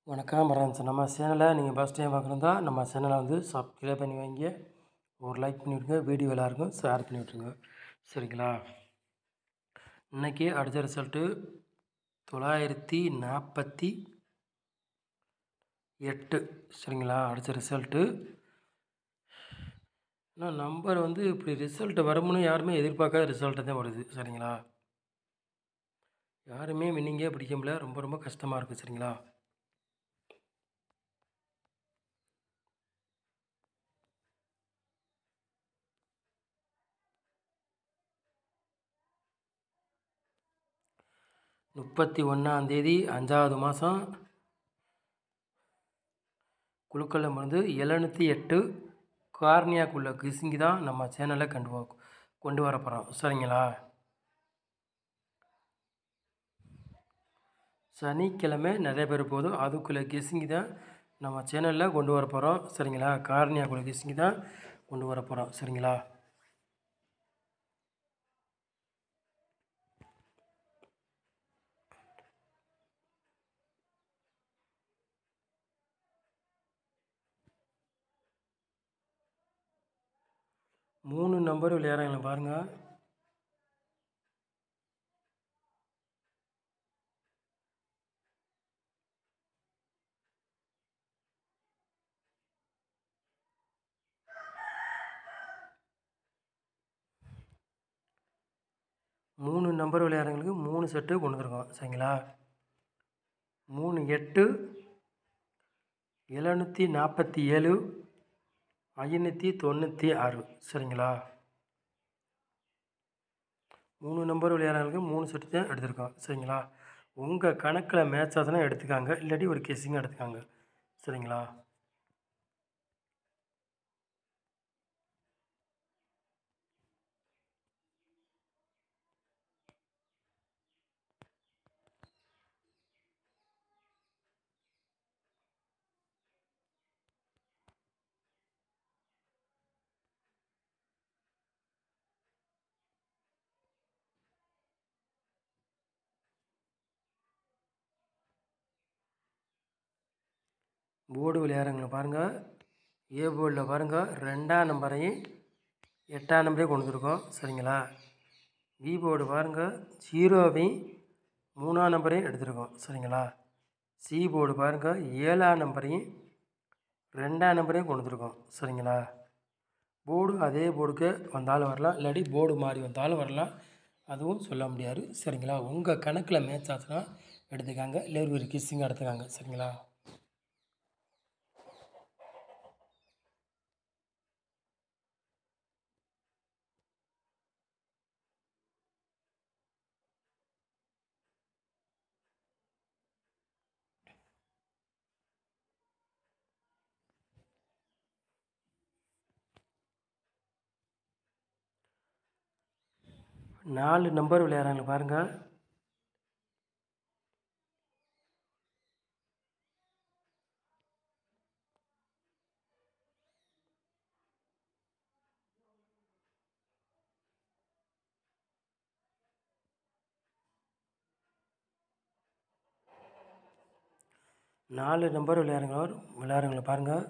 வணக்கம் ஃப்ரெண்ட்ஸ். நம்ம சேனலை நீங்கள் ஃபஸ்ட் டைம் பார்க்குறதா நம்ம சேனலை வந்து சப்ஸ்கிரைப் பண்ணி வைங்க, ஒரு லைக் பண்ணி விட்ருங்க, வீடியோ எல்லாருக்கும் ஷேர் பண்ணி விட்ருங்க. சரிங்களா? இன்றைக்கி அடித்த ரிசல்ட்டு 948. சரிங்களா? அடித்த ரிசல்ட்டு. ஆனால் நம்பர் வந்து இப்படி ரிசல்ட்டு வரும்னு யாருமே எதிர்பார்க்காத ரிசல்ட்டு தான் வருது. சரிங்களா? யாருமே வின்னிங்கே பிடிக்க முடியல, ரொம்ப ரொம்ப கஷ்டமாக இருக்குது. சரிங்களா? முப்பத்தி 1ஆந்தேதி 5வது மாதம் குழுக்களில் இருந்து 708 கார்னியாக்குள்ள கிசிங்கி தான் நம்ம சேனலில் கொண்டு வர போகிறோம். சரிங்களா? சனிக்கிழமை நிறைய பேர் போதும், அதுக்குள்ளே கிசிங்கி தான் நம்ம சேனலில் கொண்டு வர போகிறோம். சரிங்களா? கார்னியாக்குள்ள கிசிங்கி தான் கொண்டு வர போகிறோம். சரிங்களா? மூணு நம்பர் விளையாடுறாங்களா பாருங்கள். மூணு நம்பர் விளையாடுறவங்களுக்கு 3 செட்டு கொண்டு வந்துருக்கோம். சரிங்களா? 3 8 747 596. சரிங்களா? 3 நம்பர் விளையாடுறவங்களுக்கு 3 செட்டு தான் எடுத்திருக்கோம். சரிங்களா? உங்கள் கணக்கில் மேட்ச் ஆச்சுன்னா எடுத்துக்காங்க, இல்லாட்டி ஒரு கெஸ்ஸிங்காக எடுத்துக்காங்க. சரிங்களா? போர்டு விளையாடுறவங்களை பாருங்கள். ஏ போர்டில் பாருங்கள், 2ஆம் நம்பரையும் 8ஆம் நம்பரையும் கொண்டு வந்துருக்கோம். சரிங்களா? பி போர்டு பாருங்கள், 0வையும் 3ஆம் நம்பரையும் எடுத்துருக்கோம். சரிங்களா? சி போர்டு பாருங்கள், 7ஆம் நம்பரையும் 2ஆம் நம்பரையும் கொண்டு வந்துருக்கோம். சரிங்களா? போர்டு அதே போர்டுக்கு வந்தாலும் வரலாம், இல்லாட்டி போர்டு மாறி வந்தாலும் வரலாம், அதுவும் சொல்ல முடியாது. சரிங்களா? உங்கள் கணக்கில் மேட்ச் ஆச்சுன்னா எடுத்துக்காங்க, இல்லை ஒரு கிஸ்ஸிங்காக எடுத்துக்காங்க. சரிங்களா? நாலு நம்பர் விளையாடுறாங்க பாருங்கள். நாலு நம்பர் விளையாடுறவங்களை பாருங்கள்.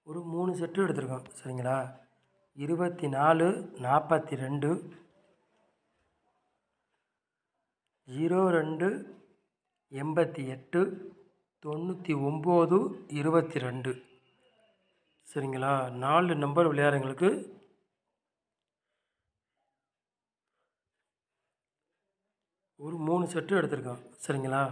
ஒரு 3 செட்டு எடுத்திருக்கோம். சரிங்களா? 24 42 02 88 99 22. சரிங்களா? 4 நம்பர் விளையாடுறவங்களுக்கு ஒரு 3 செட்டு எடுத்திருக்கோம். சரிங்களா?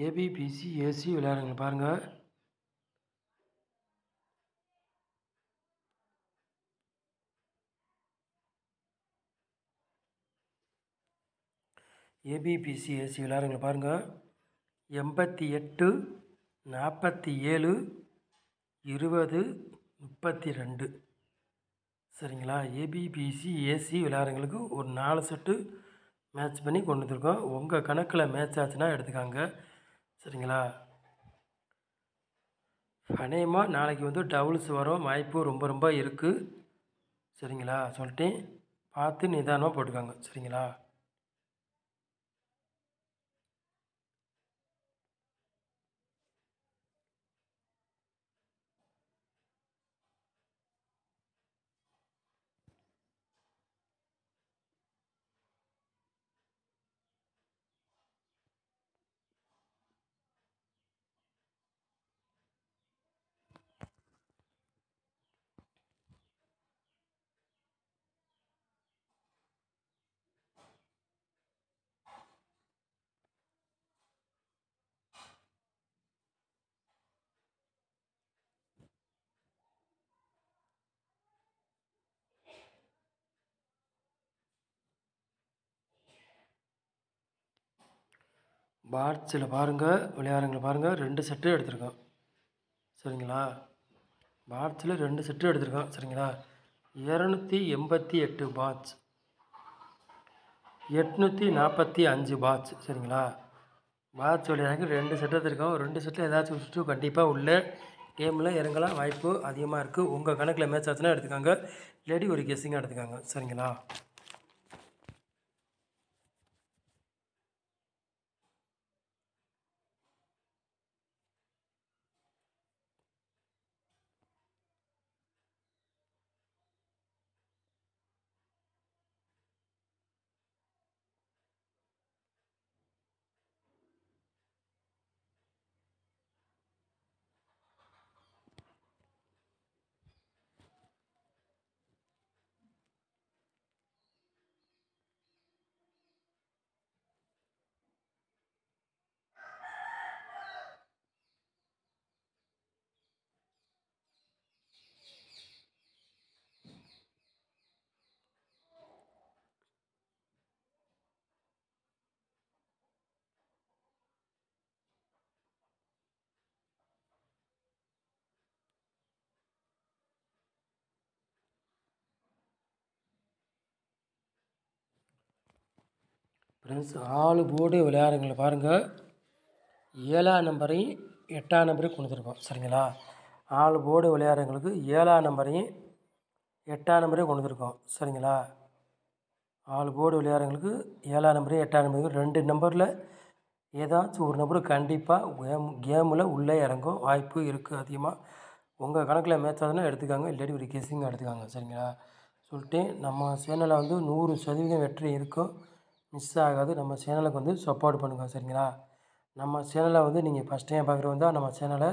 ஏபிபிசி ஏசி விளையாடுறவங்களை பாருங்கள். ஏபிபிசி ஏசி விளையாடுறவங்களை பாருங்கள் 88 47 20 32. சரிங்களா? ஏபிபிசி ஏசி விளையாடுறவங்களுக்கு ஒரு 4 செட்டு மேட்ச் பண்ணி கொண்டு வந்துருக்கோம். உங்கள் கணக்கில் மேட்ச் ஆச்சுன்னா எடுத்துக்காங்க. சரிங்களா? அநேகமாக நாளைக்கு வந்து டபுள்ஸ் வரும் வாய்ப்பு ரொம்ப ரொம்ப இருக்குது. சரிங்களா? சொல்லிட்டேன், பார்த்து நிதானமாக போட்டுக்காங்க. சரிங்களா? பாட்ஸில் பாருங்கள், விளையாடுறவங்களை பாருங்கள், 2 செட்டு எடுத்திருக்கோம். சரிங்களா? பாட்ஸில் 2 செட்டு எடுத்திருக்கோம். சரிங்களா? 288 பாட்ஸ், 845 பாட்ஸ். சரிங்களா? பாட்ஸ் விளையாடுறதுக்கு 2 செட்டு எடுத்திருக்கோம். 2 செட்டில் ஏதாச்சும் சுற்று கண்டிப்பாக உள்ள கேமில் இறங்கலாம், வாய்ப்பு அதிகமாக இருக்குது. உங்கள் கணக்கில் மேட்ச் ஆச்சுன்னா எடுத்துக்காங்க, இல்லாட்டி ஒரு கெஸ்ஸிங்காக எடுத்துக்காங்க. சரிங்களா? ஃப்ரெண்ட்ஸ், 4 போர்டு விளையாடுறவங்களை பாருங்கள், 7ஆம் நம்பரையும் 8ஆம் நம்பரையும் கொடுத்துருக்கோம். சரிங்களா? 4 போர்டு விளையாடுறவங்களுக்கு 7ஆம் நம்பரையும் 8ஆம் நம்பரையும் கொண்டு வந்துருக்கோம். சரிங்களா? 4 போர்டு விளையாடுறவங்களுக்கு 7ஆம் நம்பரையும் 8ஆம் நம்பரையும் 2 நம்பரில் ஏதாச்சும் ஒரு நம்பர் கண்டிப்பாக கேமில் உள்ளே இறங்கும், வாய்ப்பு இருக்குது அதிகமாக. உங்கள் கணக்கில் மேட்ச் ஆகுதுன்னா எடுத்துக்காங்க, இல்லாட்டி ஒரு கெஸ்ஸிங்காக எடுத்துக்காங்க. சரிங்களா? சொல்லிட்டேன், நம்ம சேனலில் வந்து 100% வெற்றி இருக்கும், மிஸ் ஆகாது. நம்ம சேனலுக்கு வந்து சப்போர்ட் பண்ணுங்கள். சரிங்களா? நம்ம சேனலை வந்து நீங்கள் ஃபஸ்ட் டைம் பார்க்குறவங்க தான் நம்ம சேனலை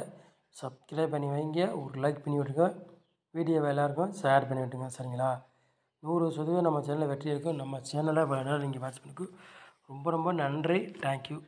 சப்ஸ்கிரைப் பண்ணி வைங்க, ஒரு லைக் பண்ணி விட்டுருங்க, வீடியோவை எல்லாருக்கும் ஷேர் பண்ணி விட்டுருங்க. சரிங்களா? 100% நம்ம சேனலில் வெற்றி இருக்கும். நம்ம சேனலை நீங்கள் வாட்ச் பண்ணிக்கு ரொம்ப ரொம்ப நன்றி. தேங்க்யூ.